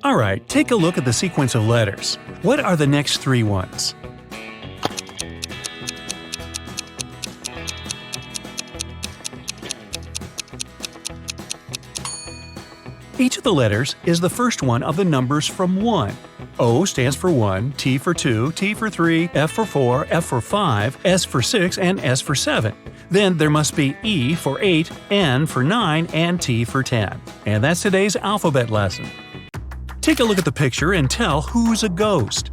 Alright, take a look at the sequence of letters. What are the next three ones? Each of the letters is the first one of the numbers from 1. O stands for 1, T for 2, T for 3, F for 4, F for 5, S for 6, and S for 7. Then there must be E for 8, N for 9, and T for 10. And that's today's alphabet lesson. Take a look at the picture and tell who's a ghost.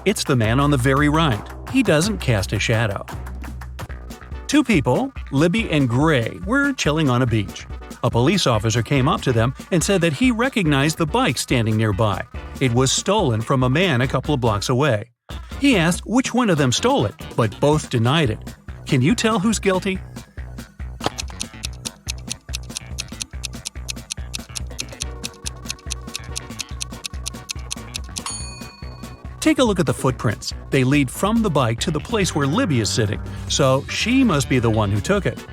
It's the man on the very right. He doesn't cast a shadow. Two people, Libby and Gray, were chilling on a beach. A police officer came up to them and said that he recognized the bike standing nearby. It was stolen from a man a couple of blocks away. He asked which one of them stole it, but both denied it. Can you tell who's guilty? Take a look at the footprints. They lead from the bike to the place where Libby is sitting, so she must be the one who took it.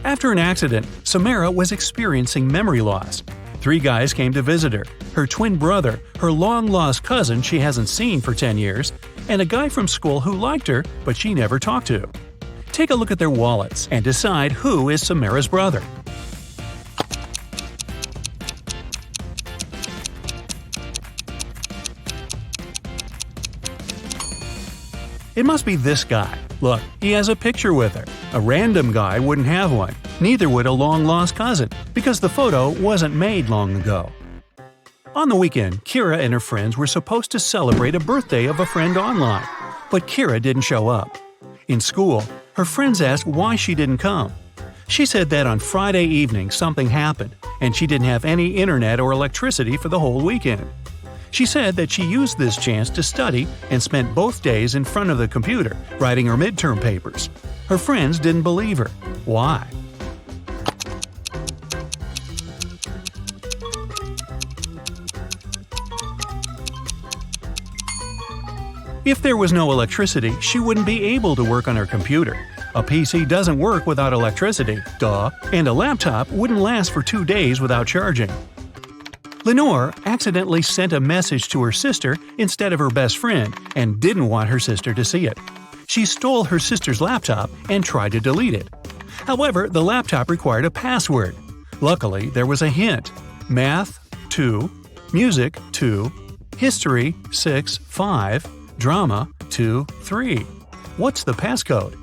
After an accident, Samara was experiencing memory loss. 3 guys came to visit her: her twin brother, her long-lost cousin she hasn't seen for 10 years, and a guy from school who liked her but she never talked to. Take a look at their wallets and decide who is Samara's brother. It must be this guy. Look, he has a picture with her. A random guy wouldn't have one. Neither would a long-lost cousin, because the photo wasn't made long ago. On the weekend, Kira and her friends were supposed to celebrate a birthday of a friend online, but Kira didn't show up. In school, her friends asked why she didn't come. She said that on Friday evening something happened, and she didn't have any internet or electricity for the whole weekend. She said that she used this chance to study and spent both days in front of the computer, writing her midterm papers. Her friends didn't believe her. Why? If there was no electricity, she wouldn't be able to work on her computer. A PC doesn't work without electricity, duh, and a laptop wouldn't last for 2 days without charging. Lenore accidentally sent a message to her sister instead of her best friend and didn't want her sister to see it. She stole her sister's laptop and tried to delete it. However, the laptop required a password. Luckily, there was a hint: Math 2, Music 2, History 6 5, Drama 2 3. What's the passcode?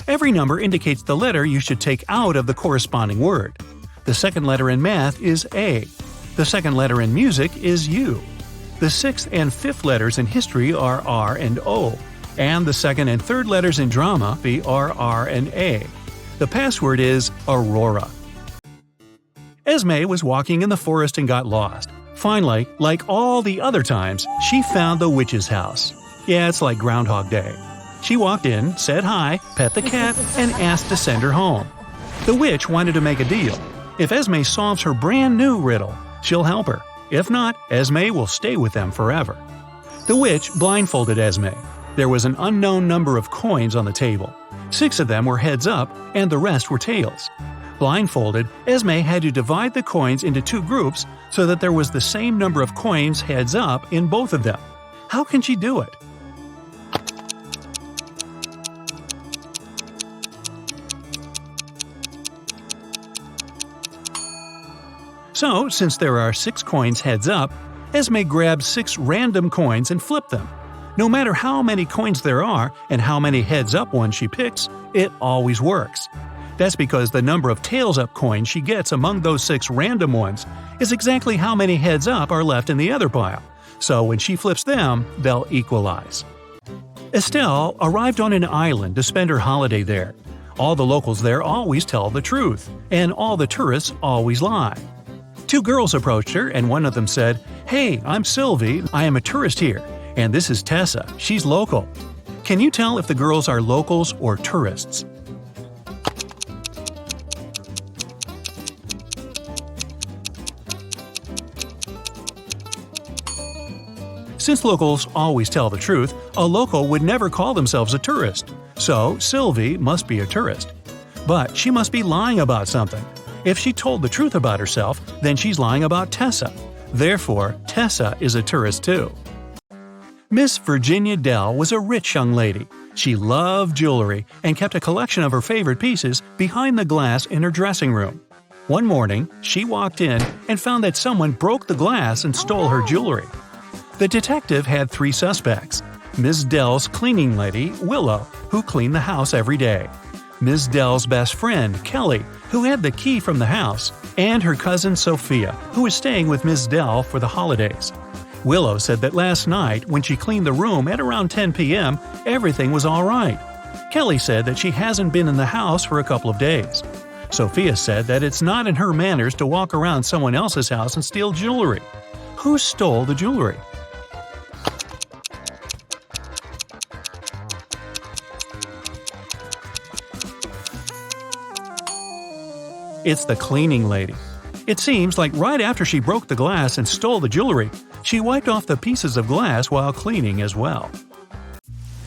Every number indicates the letter you should take out of the corresponding word. The second letter in math is A. The second letter in music is U. The 6th and 5th letters in history are R and O, and the second and third letters in drama are R and A. The password is Aurora. Esme was walking in the forest and got lost. Finally, like all the other times, she found the witch's house. Yeah, it's like Groundhog Day. She walked in, said hi, pet the cat, and asked to send her home. The witch wanted to make a deal. If Esme solves her brand new riddle, she'll help her. If not, Esme will stay with them forever. The witch blindfolded Esme. There was an unknown number of coins on the table. 6 of them were heads up, and the rest were tails. Blindfolded, Esme had to divide the coins into 2 groups so that there was the same number of coins heads up in both of them. How can she do it? So, since there are 6 coins heads up, Esme grabbed 6 random coins and flipped them. No matter how many coins there are and how many heads up ones she picks, it always works. That's because the number of tails up coins she gets among those 6 random ones is exactly how many heads up are left in the other pile. So when she flips them, they'll equalize. Estelle arrived on an island to spend her holiday there. All the locals there always tell the truth, and all the tourists always lie. 2 girls approached her, and one of them said, "Hey, I'm Sylvie, I am a tourist here, and this is Tessa, she's local." Can you tell if the girls are locals or tourists? Since locals always tell the truth, a local would never call themselves a tourist. So Sylvie must be a tourist. But she must be lying about something. If she told the truth about herself, then she's lying about Tessa. Therefore, Tessa is a tourist too. Miss Virginia Dell was a rich young lady. She loved jewelry and kept a collection of her favorite pieces behind the glass in her dressing room. One morning, she walked in and found that someone broke the glass and stole her jewelry. The detective had 3 suspects: Ms. Dell's cleaning lady, Willow, who cleaned the house every day; Ms. Dell's best friend, Kelly, who had the key from the house; and her cousin Sophia, who was staying with Ms. Dell for the holidays. Willow said that last night, when she cleaned the room at around 10 p.m., everything was all right. Kelly said that she hasn't been in the house for a couple of days. Sophia said that it's not in her manners to walk around someone else's house and steal jewelry. Who stole the jewelry? It's the cleaning lady. It seems like right after she broke the glass and stole the jewelry, she wiped off the pieces of glass while cleaning as well.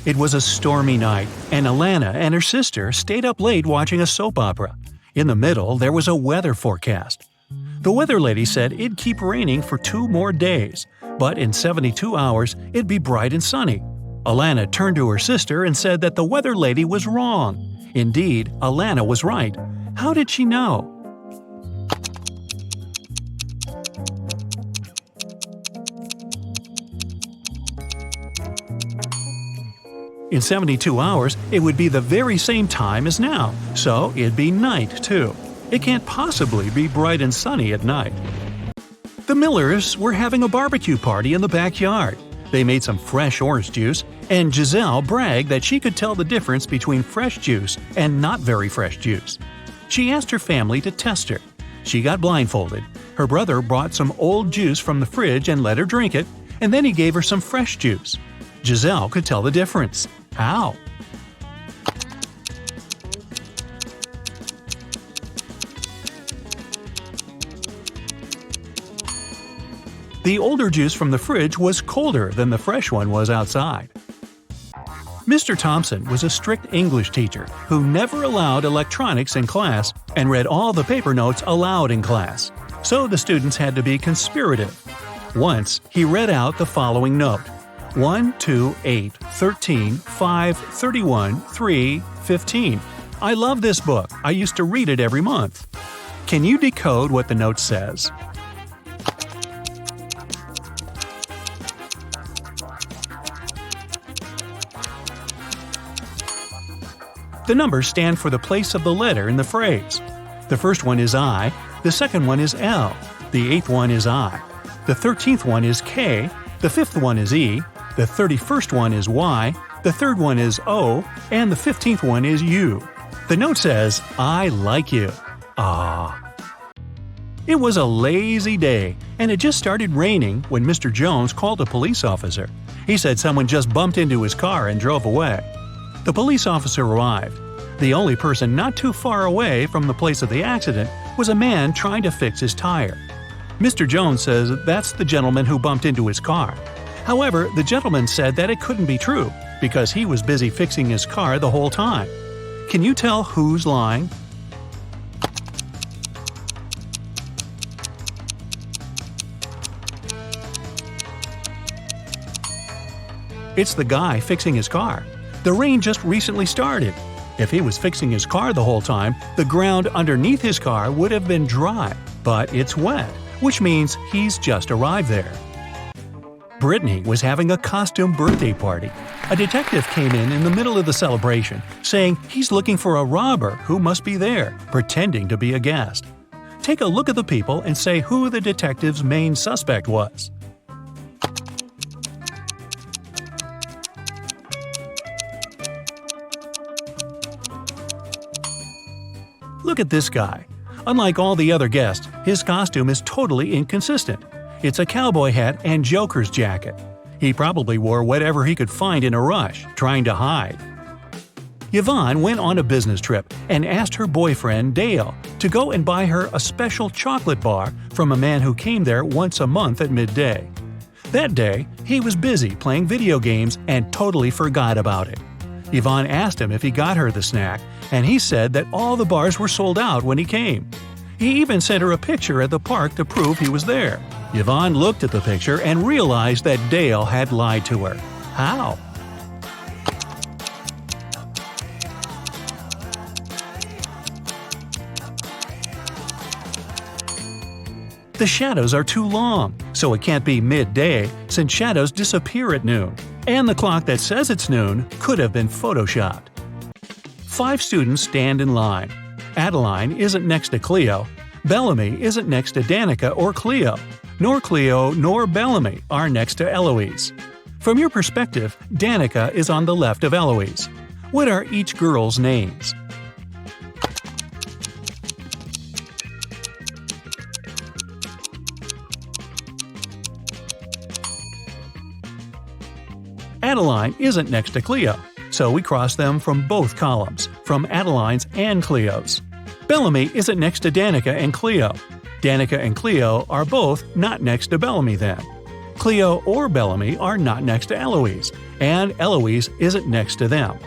It was a stormy night, and Alana and her sister stayed up late watching a soap opera. In the middle, there was a weather forecast. The weather lady said it'd keep raining for 2 more days, but in 72 hours, it'd be bright and sunny. Alana turned to her sister and said that the weather lady was wrong. Indeed, Alana was right. How did she know? In 72 hours, it would be the very same time as now, so it'd be night too. It can't possibly be bright and sunny at night. The Millers were having a barbecue party in the backyard. They made some fresh orange juice, and Giselle bragged that she could tell the difference between fresh juice and not very fresh juice. She asked her family to test her. She got blindfolded. Her brother brought some old juice from the fridge and let her drink it, and then he gave her some fresh juice. Giselle could tell the difference. How? The older juice from the fridge was colder than the fresh one was outside. Mr. Thompson was a strict English teacher who never allowed electronics in class and read all the paper notes aloud in class, so the students had to be conspirative. Once, he read out the following note: 1, 2, 8, 13, 5, 31, 3, 15. I love this book. I used to read it every month. Can you decode what the note says? The numbers stand for the place of the letter in the phrase. The first one is I, the second one is L, the 8th one is I, the 13th one is K, the 5th one is E, the 31st one is Y, the 3rd one is O, and the 15th one is U. The note says, I like you. Ah. It was a lazy day, and it just started raining when Mr. Jones called a police officer. He said someone just bumped into his car and drove away. The police officer arrived. The only person not too far away from the place of the accident was a man trying to fix his tire. Mr. Jones says that's the gentleman who bumped into his car. However, the gentleman said that it couldn't be true because he was busy fixing his car the whole time. Can you tell who's lying? It's the guy fixing his car. The rain just recently started. If he was fixing his car the whole time, the ground underneath his car would have been dry, but it's wet, which means he's just arrived there. Brittany was having a costume birthday party. A detective came in the middle of the celebration, saying he's looking for a robber who must be there, pretending to be a guest. Take a look at the people and say who the detective's main suspect was. Look at this guy. Unlike all the other guests, his costume is totally inconsistent. It's a cowboy hat and Joker's jacket. He probably wore whatever he could find in a rush, trying to hide. Yvonne went on a business trip and asked her boyfriend, Dale, to go and buy her a special chocolate bar from a man who came there once a month at midday. That day, he was busy playing video games and totally forgot about it. Yvonne asked him if he got her the snack, and he said that all the bars were sold out when he came. He even sent her a picture at the park to prove he was there. Yvonne looked at the picture and realized that Dale had lied to her. How? The shadows are too long, so it can't be midday since shadows disappear at noon. And the clock that says it's noon could have been photoshopped. 5 students stand in line. Adeline isn't next to Cleo. Bellamy isn't next to Danica or Cleo. Nor Cleo nor Bellamy are next to Eloise. From your perspective, Danica is on the left of Eloise. What are each girl's names? Adeline isn't next to Cleo, so we cross them from both columns, from Adeline's and Cleo's. Bellamy isn't next to Danica and Cleo. Danica and Cleo are both not next to Bellamy then. Cleo or Bellamy are not next to Eloise, and Eloise isn't next to them.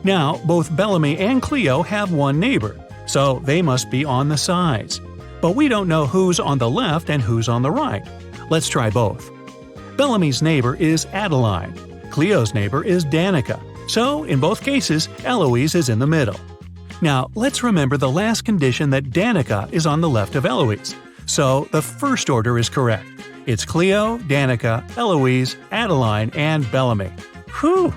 Now, both Bellamy and Cleo have one neighbor, so they must be on the sides. But we don't know who's on the left and who's on the right. Let's try both. Bellamy's neighbor is Adeline. Cleo's neighbor is Danica, so in both cases, Eloise is in the middle. Now, let's remember the last condition that Danica is on the left of Eloise, so the first order is correct. It's Cleo, Danica, Eloise, Adeline, and Bellamy. Whew!